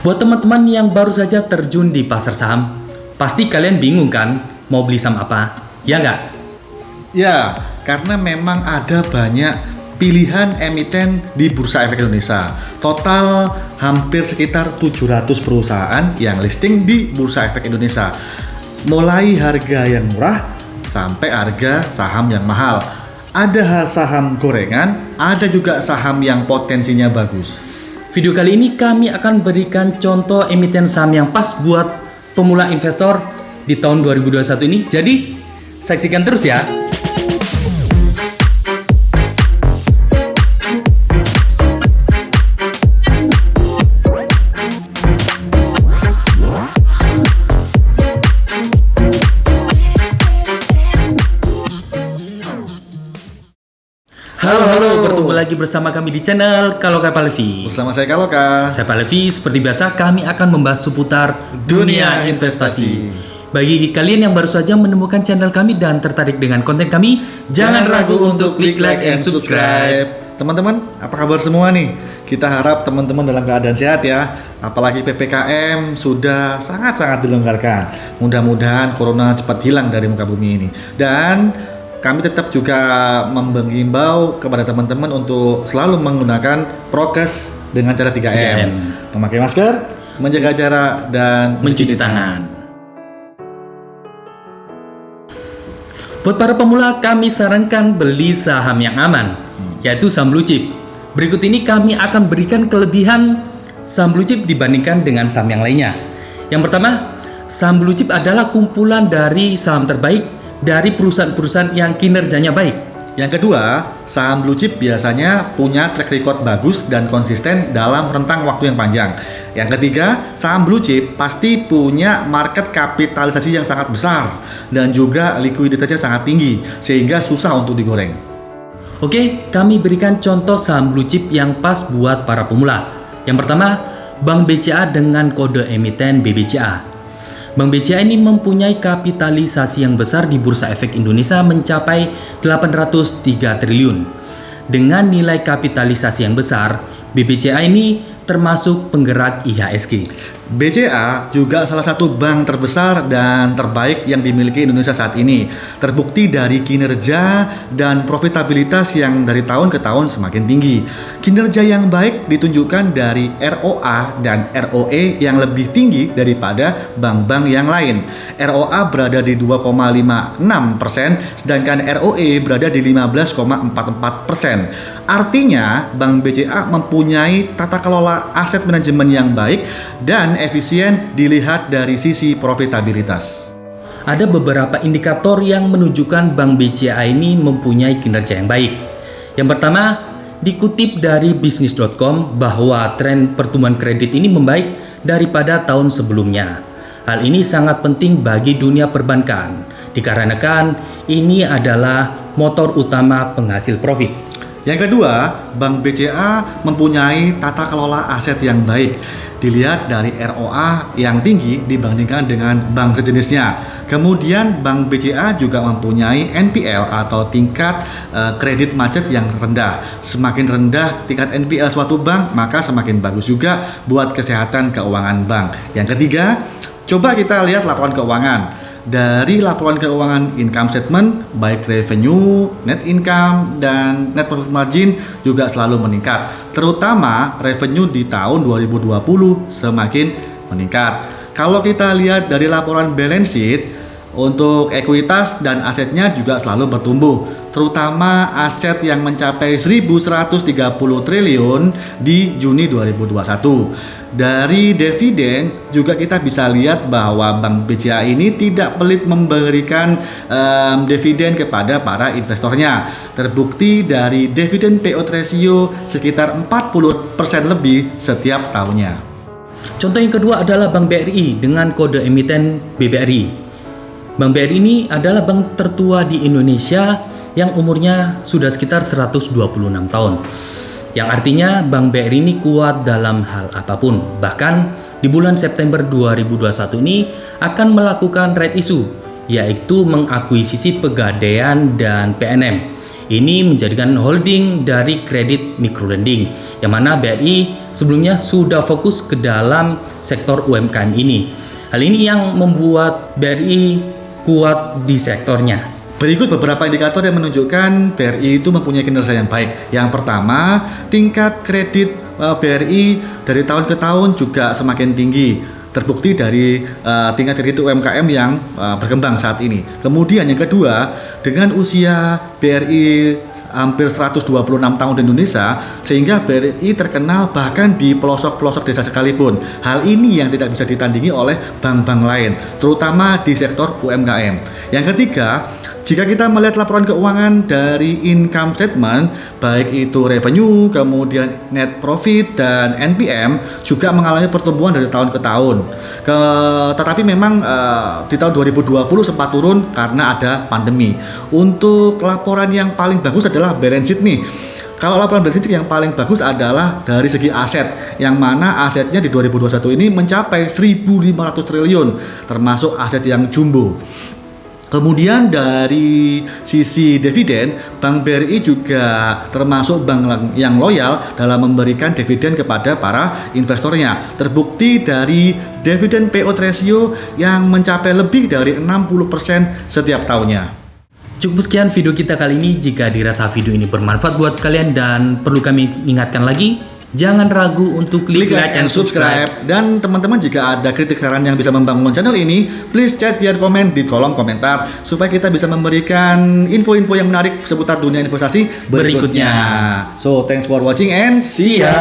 Buat teman-teman yang baru saja terjun di pasar saham, pasti kalian bingung kan mau beli saham apa? Ya nggak? Ya, karena memang ada banyak pilihan emiten di Bursa Efek Indonesia. Total hampir sekitar 700 perusahaan yang listing di Bursa Efek Indonesia. Mulai harga yang murah sampai harga saham yang mahal. Ada saham gorengan, ada juga saham yang potensinya bagus. Video kali ini kami akan berikan contoh emiten saham yang pas buat pemula investor di tahun 2021 ini. Jadi, saksikan terus ya. Halo, bertemu lagi bersama kami di channel Kaloka Palevi. Bersama saya Kaloka. Saya Palevi, seperti biasa kami akan membahas seputar dunia investasi. Bagi kalian yang baru saja menemukan channel kami dan tertarik dengan konten kami, jangan ragu untuk klik like and subscribe. Teman-teman, apa kabar semua nih? Kita harap teman-teman dalam keadaan sehat ya. Apalagi PPKM sudah sangat-sangat dilonggarkan. Mudah-mudahan corona cepat hilang dari muka bumi ini. Dan kami tetap juga menghimbau kepada teman-teman untuk selalu menggunakan prokes dengan cara 3M. Memakai masker, menjaga jarak, dan mencuci tangan. Buat para pemula, kami sarankan beli saham yang aman, yaitu saham blue chip. Berikut ini kami akan berikan kelebihan saham blue chip dibandingkan dengan saham yang lainnya. Yang pertama, saham blue chip adalah kumpulan dari saham terbaik dari perusahaan-perusahaan yang kinerjanya baik. Yang kedua, saham blue chip biasanya punya track record bagus dan konsisten dalam rentang waktu yang panjang. Yang ketiga, saham blue chip pasti punya market kapitalisasi yang sangat besar dan juga likuiditasnya sangat tinggi sehingga susah untuk digoreng. Oke, kami berikan contoh saham blue chip yang pas buat para pemula. Yang pertama, Bank BCA dengan kode emiten BBCA. Bank BCA ini mempunyai kapitalisasi yang besar di Bursa Efek Indonesia mencapai 803 triliun. Dengan nilai kapitalisasi yang besar, BBCA ini termasuk penggerak IHSG. BCA juga salah satu bank terbesar dan terbaik yang dimiliki Indonesia saat ini. Terbukti dari kinerja dan profitabilitas yang dari tahun ke tahun semakin tinggi. Kinerja yang baik ditunjukkan dari ROA dan ROE yang lebih tinggi daripada bank-bank yang lain. ROA berada di 2,56%, sedangkan ROE berada di 15,44%. Artinya, Bank BCA mempunyai tata kelola aset manajemen yang baik dan efisien dilihat dari sisi profitabilitas. Ada beberapa indikator yang menunjukkan Bank BCA ini mempunyai kinerja yang baik. Yang pertama, dikutip dari bisnis.com bahwa tren pertumbuhan kredit ini membaik daripada tahun sebelumnya. Hal ini sangat penting bagi dunia perbankan, dikarenakan ini adalah motor utama penghasil profit. Yang kedua, Bank BCA mempunyai tata kelola aset yang baik. Dilihat dari ROA yang tinggi dibandingkan dengan bank sejenisnya. Kemudian Bank BCA juga mempunyai NPL atau tingkat kredit macet yang rendah. Semakin rendah tingkat NPL suatu bank, maka semakin bagus juga buat kesehatan keuangan bank. Yang ketiga, coba kita lihat laporan keuangan. Dari laporan keuangan income statement, baik revenue, net income, dan net profit margin juga selalu meningkat. Terutama revenue di tahun 2020 semakin meningkat. Kalau kita lihat dari laporan balance sheet, untuk ekuitas dan asetnya juga selalu bertumbuh, terutama aset yang mencapai 1.130 triliun di Juni 2021. Dari dividen juga kita bisa lihat bahwa Bank BCA ini tidak pelit memberikan dividen kepada para investornya. Terbukti dari dividen payout ratio sekitar 40% lebih setiap tahunnya. Contoh yang kedua adalah Bank BRI dengan kode emiten BBRI. Bank BRI ini adalah bank tertua di Indonesia yang umurnya sudah sekitar 126 tahun. Yang artinya Bank BRI ini kuat dalam hal apapun. Bahkan di bulan September 2021 ini akan melakukan right issue, yaitu mengakuisisi Pegadaian dan PNM. Ini menjadikan holding dari kredit microlending, yang mana BRI sebelumnya sudah fokus ke dalam sektor UMKM ini. Hal ini yang membuat BRI kuat di sektornya. Berikut beberapa indikator yang menunjukkan BRI itu mempunyai kinerja yang baik. Yang pertama, tingkat kredit BRI dari tahun ke tahun juga semakin tinggi. Terbukti dari tingkat kredit UMKM yang berkembang saat ini. Kemudian yang kedua, dengan usia BRI hampir 126 tahun di Indonesia, sehingga BRI terkenal bahkan di pelosok-pelosok desa sekalipun. Hal ini yang tidak bisa ditandingi oleh bank-bank lain, terutama di sektor UMKM. Yang ketiga, jika kita melihat laporan keuangan dari income statement, baik itu revenue, kemudian net profit, dan NPM juga mengalami pertumbuhan dari tahun ke tahun. Tetapi memang di tahun 2020 sempat turun karena ada pandemi. Untuk laporan yang paling bagus adalah balance sheet nih. Kalau laporan balance sheet yang paling bagus adalah dari segi aset, yang mana asetnya di 2021 ini mencapai 1.500 triliun, termasuk aset yang jumbo. Kemudian dari sisi dividen, Bank BRI juga termasuk bank yang loyal dalam memberikan dividen kepada para investornya. Terbukti dari dividen payout ratio yang mencapai lebih dari 60% setiap tahunnya. Cukup sekian video kita kali ini. Jika dirasa video ini bermanfaat buat kalian dan perlu kami ingatkan lagi, jangan ragu untuk klik like and subscribe. Dan teman-teman, jika ada kritik saran yang bisa membangun channel ini, please chat dan komen di kolom komentar supaya kita bisa memberikan info-info yang menarik seputar dunia investasi berikutnya. So, thanks for watching and see ya.